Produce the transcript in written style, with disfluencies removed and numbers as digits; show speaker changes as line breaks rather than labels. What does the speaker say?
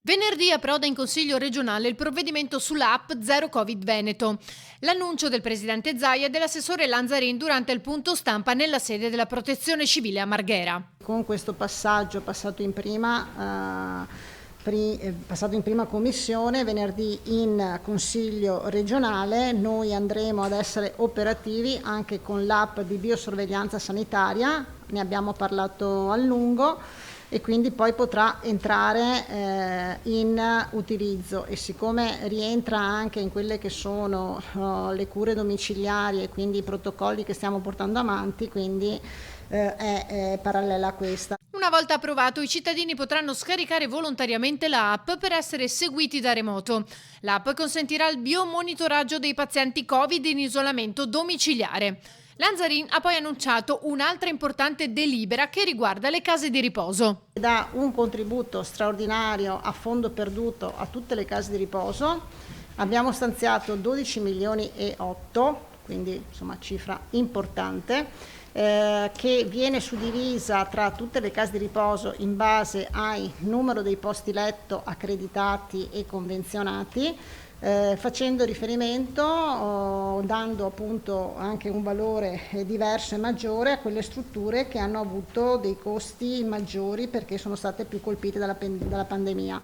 Venerdì approda in Consiglio regionale il provvedimento sull'app Zero Covid Veneto. L'annuncio del presidente Zaia e dell'assessore Lanzarin durante il punto stampa nella sede della Protezione Civile a Marghera.
Con questo passaggio passato in prima commissione, venerdì in Consiglio regionale, noi andremo ad essere operativi anche con l'app di biosorveglianza sanitaria, ne abbiamo parlato a lungo, e quindi poi potrà entrare in utilizzo, e siccome rientra anche in quelle che sono le cure domiciliari e quindi i protocolli che stiamo portando avanti, quindi è parallela a questa.
Una volta approvato, i cittadini potranno scaricare volontariamente l'app per essere seguiti da remoto. L'app consentirà il biomonitoraggio dei pazienti Covid in isolamento domiciliare. Lanzarin ha poi annunciato un'altra importante delibera che riguarda le case di riposo.
Dà un contributo straordinario a fondo perduto a tutte le case di riposo. Abbiamo stanziato 12 milioni e 8, quindi insomma cifra importante, che viene suddivisa tra tutte le case di riposo in base al numero dei posti letto accreditati e convenzionati, facendo riferimento, dando appunto anche un valore diverso e maggiore a quelle strutture che hanno avuto dei costi maggiori perché sono state più colpite dalla pandemia.